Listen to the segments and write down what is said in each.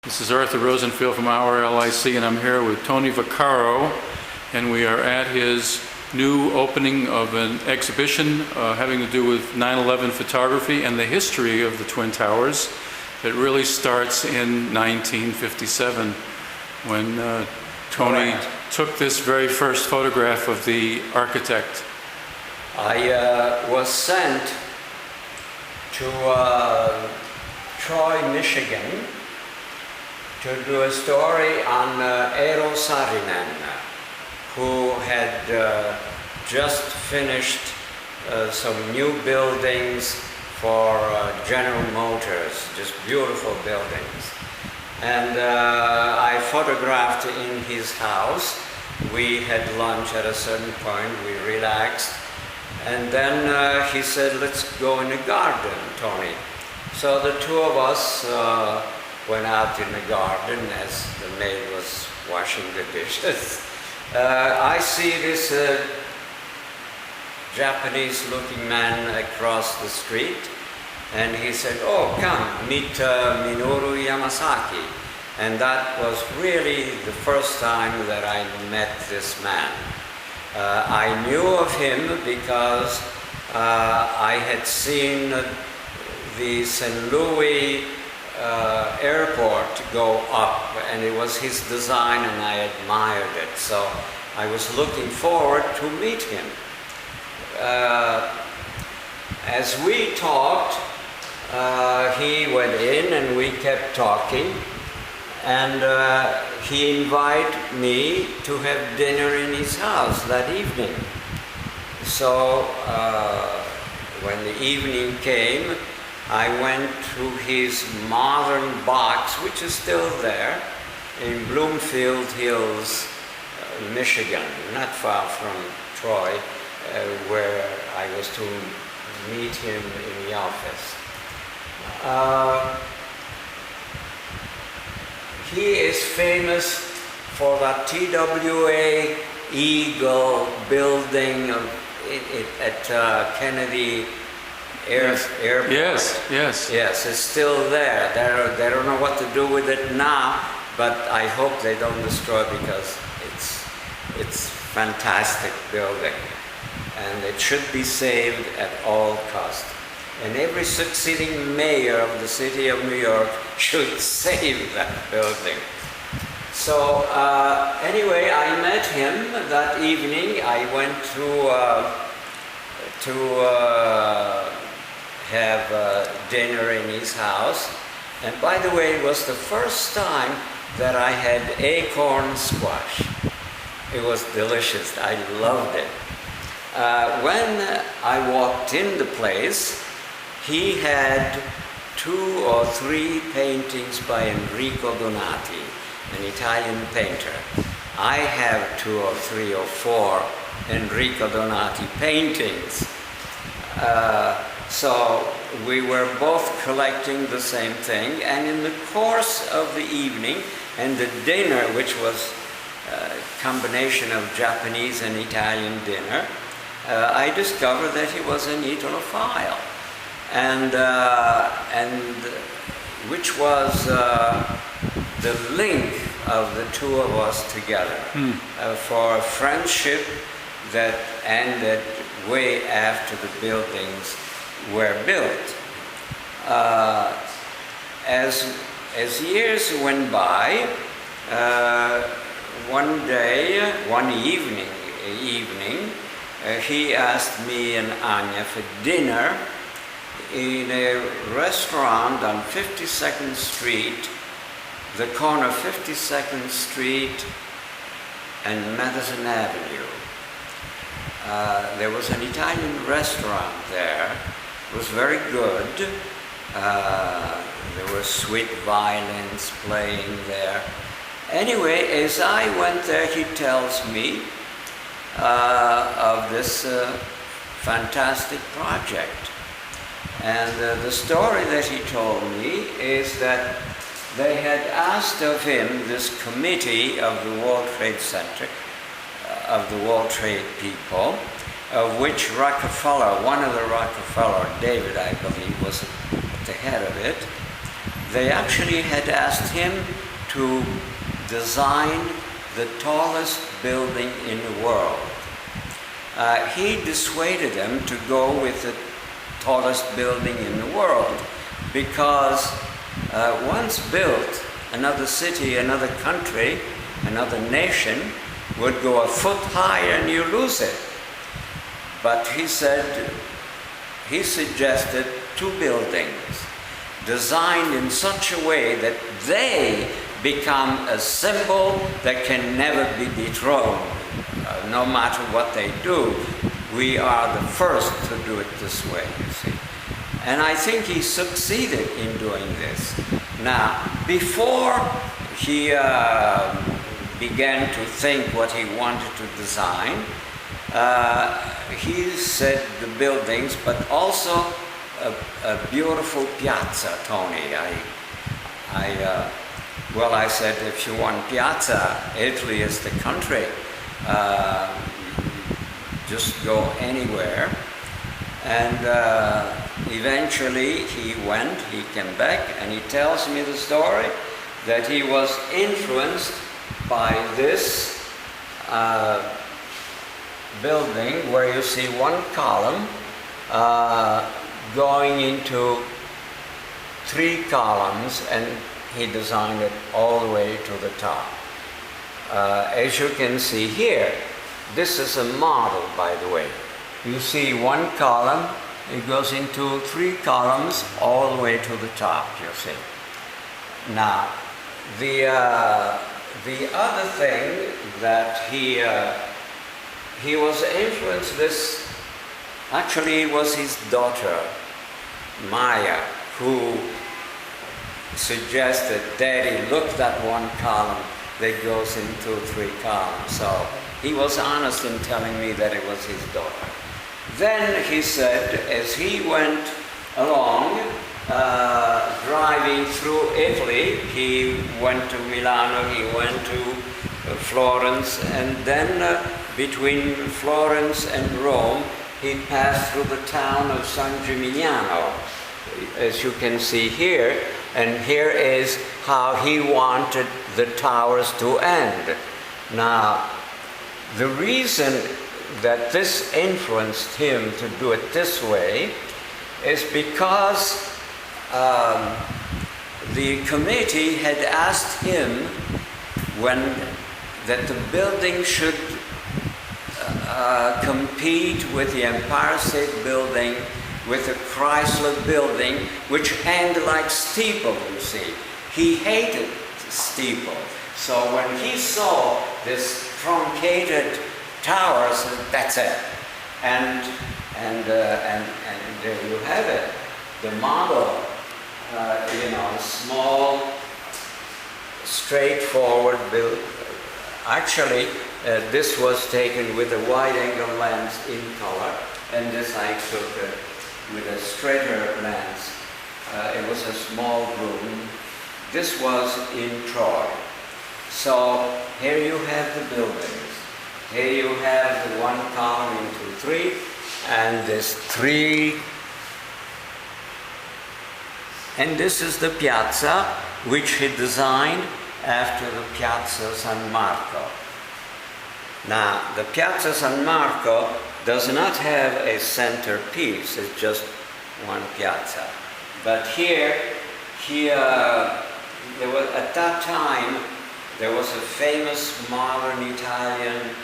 This is Arthur Rosenfield from Our LIC, and I'm here with Tony Vaccaro, and we are at his new opening of an exhibition having to do with 9/11 photography and the history of the Twin Towers that really starts in 1957 when Tony took this very first photograph of the architect. I was sent to Troy, Michigan to do a story on Eero Saarinen, who had just finished some new buildings for General Motors, just beautiful buildings. And I photographed in his house. We had lunch at a certain point, we relaxed, and then he said, "Let's go in the garden, Tony." So the two of us went out in the garden as the maid was washing the dishes. I see this Japanese-looking man across the street, and he said, "Oh, come, meet Minoru Yamasaki." And that was really the first time that I met this man. I knew of him because I had seen the St. Louis airport go up, and it was his design and I admired it, so I was looking forward to meet him. As we talked, he went in and we kept talking, and he invited me to have dinner in his house that evening. So when the evening came, I went to his modern box, which is still there, in Bloomfield Hills, Michigan, not far from Troy, where I was to meet him in the office. He is famous for that TWA Eagle building at Kennedy Airport. Yes, it's still there. They don't know what to do with it now, but I hope they don't destroy it because it's fantastic building, and it should be saved at all costs. And every succeeding mayor of the city of New York should save that building. So anyway, I met him that evening. I went to have dinner in his house. And by the way, it was the first time that I had acorn squash. It was delicious. I loved it. When I walked in the place, he had 2 or 3 paintings by Enrico Donati, an Italian painter. I have 2 or 3 or 4 Enrico Donati paintings. So we were both collecting the same thing, and in the course of the evening and the dinner, which was a combination of Japanese and Italian dinner, I discovered that he was an Italophile, and which was the link of the two of us together for a friendship that ended way after the buildings were built. As years went by, one evening, he asked me and Anya for dinner in a restaurant on 52nd Street, the corner of 52nd Street and Madison Avenue. There was an Italian restaurant there. It was very good. There were sweet violins playing there. Anyway, as I went there, he tells me of this fantastic project. And the story that he told me is that they had asked of him this committee of the World Trade Center, of the World Trade people, of which Rockefeller, one of the Rockefeller, David, I believe, was at the head of it. they actually had asked him to design the tallest building in the world. He dissuaded them to go with the tallest building in the world because once built, another city, another country, another nation would go a foot higher and you lose it. But he suggested two buildings designed in such a way that they become a symbol that can never be dethroned. No matter what they do, we are the first to do it this way, you see. And I think he succeeded in doing this. Now, before he began to think what he wanted to design, he said the buildings, but also a beautiful piazza, Tony. I said, if you want piazza, Italy is the country. Just go anywhere. And eventually he came back, and he tells me the story that he was influenced by this building where you see one column going into three columns, and he designed it all the way to the top. As you can see here, this is a model, by the way. You see one column, it goes into three columns all the way to the top, you see. Now, the other thing that he was influenced, this actually was his daughter, Maya, who suggested, Daddy, look at one column that goes into three columns. So he was honest in telling me that it was his daughter. Then he said, as he went along, driving through Italy, he went to Milano, he went to Florence, and then between Florence and Rome, he passed through the town of San Gimignano, as you can see here, and here is how he wanted the towers to end. Now, the reason that this influenced him to do it this way is because the committee had asked him that the building should compete with the Empire State Building, with the Chrysler Building, which hanged like steeple, you see. He hated steeple. So when he saw this truncated towers, that's it. And there you have it. The model, small, straightforward build. Actually, this was taken with a wide-angle lens in color, and this I took with a straighter lens. It was a small room. This was in Troy. So here you have the buildings. Here you have the one column into three, and this three. And this is the piazza, which he designed after the Piazza San Marco. Now, the Piazza San Marco does not have a centerpiece, it's just one piazza. But here, there was, at that time, there was a famous modern Italian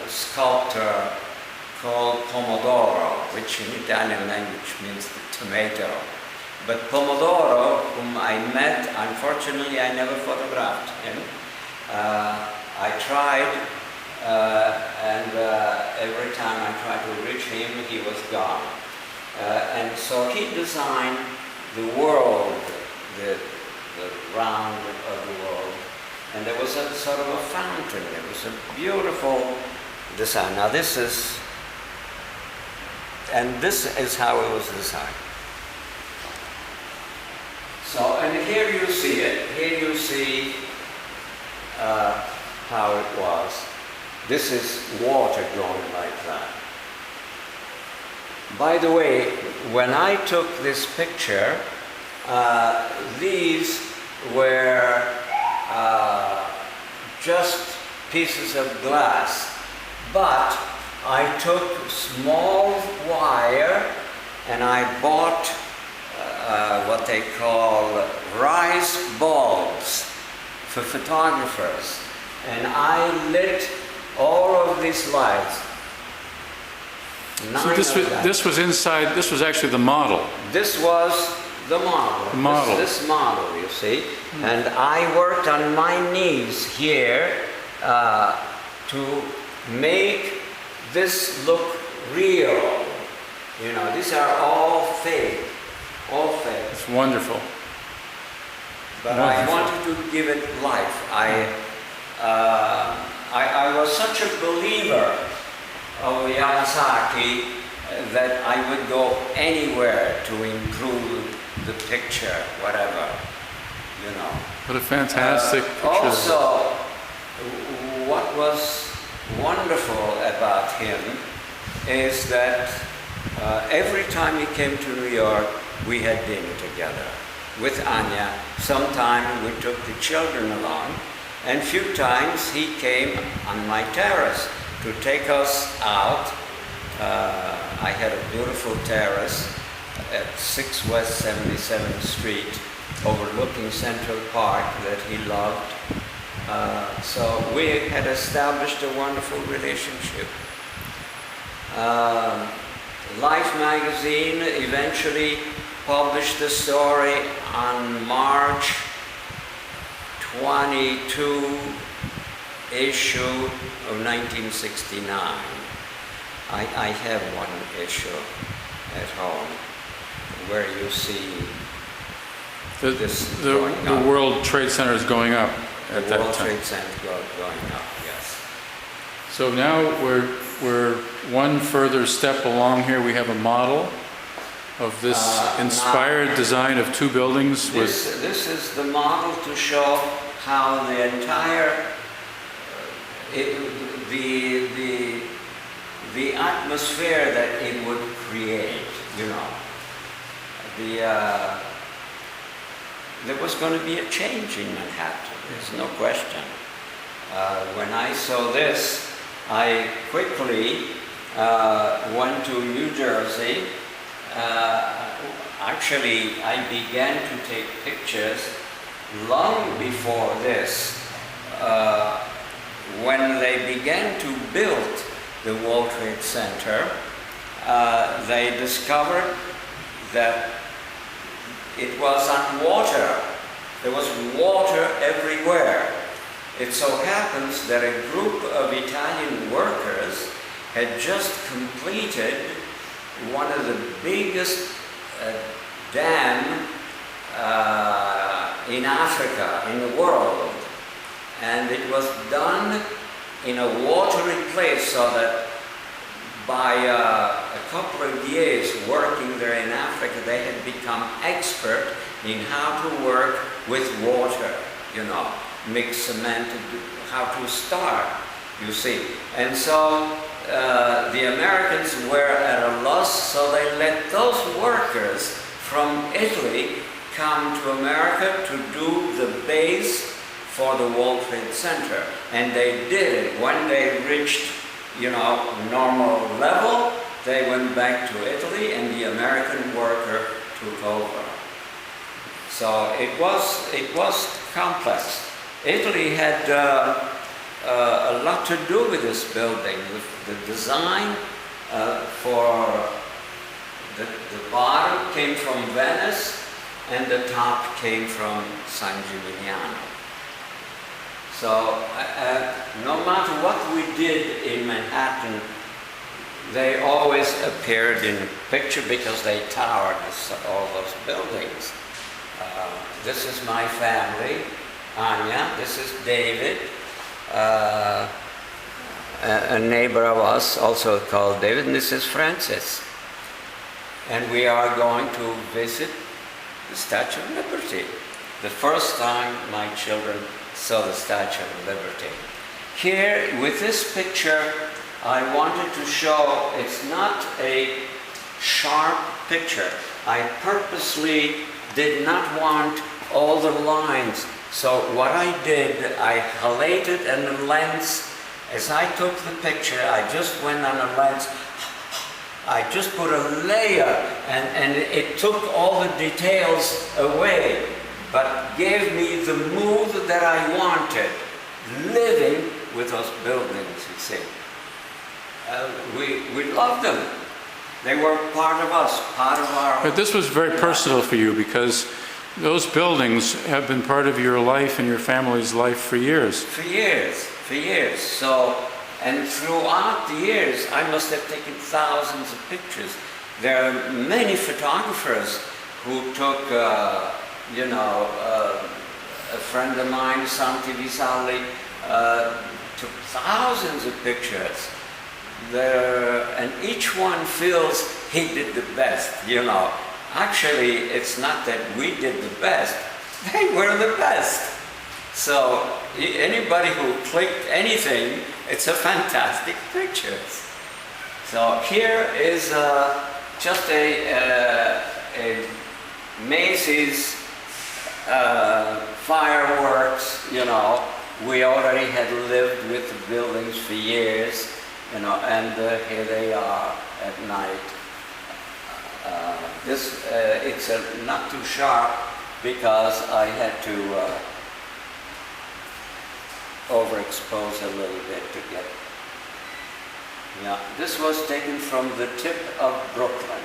sculptor called Pomodoro, which in Italian language means the tomato. But Pomodoro, whom I met, unfortunately I never photographed him. I tried, and every time I tried to reach him, he was gone. And so he designed the world, the round of the world. And there was a sort of a fountain. It was a beautiful design. Now this is how it was designed. So, and here you see it. Here you see how it was. This is water going like that. By the way, when I took this picture, these were just pieces of glass, but I took small wire and I bought what they call rice bulbs for photographers, and I lit all of these lights. So this was inside, this was actually the model. This was the model. The model. This model, you see. And I worked on my knees here to make this look real. You know, these are all fake. All fake. It's wonderful. But Wonderful. I wanted to give it life. I was such a believer of Yamasaki that I would go anywhere to improve the picture, whatever, you know. What a fantastic picture. Also, what was wonderful about him is that every time he came to New York, we had dinner together with Anya. Sometime we took the children along, and a few times he came on my terrace to take us out. I had a beautiful terrace at 6 West 77th Street, overlooking Central Park that he loved. So we had established a wonderful relationship. Life magazine eventually published the story on March 22 issue of 1969. I have one issue at home where you see the World Trade Center is going up at that time. The World Trade Center going up, yes. So now we're one further step along here. We have a model of this inspired design of two buildings. This is the model to show how the entire the atmosphere that it would create, you know. There was going to be a change in Manhattan, there's no question. When I saw this, I quickly went to New Jersey. Actually, I began to take pictures long before this. When they began to build the World Trade Center, they discovered that it was on water. There was water everywhere. It so happens that a group of Italian workers had just completed one of the biggest dam in Africa, in the world. And it was done in a watery place, so that by a couple of years working there in Africa, they had become expert in how to work with water, you know, mix cement, how to start, you see. And so the Americans were at a loss, so they let those workers from Italy come to America to do the base for the World Trade Center. And they did it. When they reached, you know, normal level, they went back to Italy and the American worker took over. So it was complex. Italy had a lot to do with this building. The design for the bottom came from Venice and the top came from San Gimignano. So no matter what we did in Manhattan, they always appeared in the picture because they towered all those buildings. This is my family, Anya. This is David, a neighbor of us, also called David, and this is Francis. And we are going to visit the Statue of Liberty. The first time my children saw the Statue of Liberty. Here, with this picture, I wanted to show it's not a sharp picture. I purposely did not want all the lines. So what I did, I halated and the lens, as I took the picture, I just went on a lens, I just put a layer, and it took all the details away, but gave me the mood that I wanted, living with those buildings, you see. We loved them. They were part of us, part of our... But this was very personal for you because those buildings have been part of your life and your family's life for years. For years. So, and throughout the years, I must have taken thousands of pictures. There are many photographers who took, a friend of mine, Santi Visali, took thousands of pictures. And each one feels he did the best, Actually, it's not that we did the best, they were the best. So anybody who clicked anything, it's a fantastic picture. So here is just a Macy's fireworks, We already had lived with the buildings for years, and here they are at night. It's not too sharp because I had to overexpose a little bit to get. Yeah, this was taken from the tip of Brooklyn.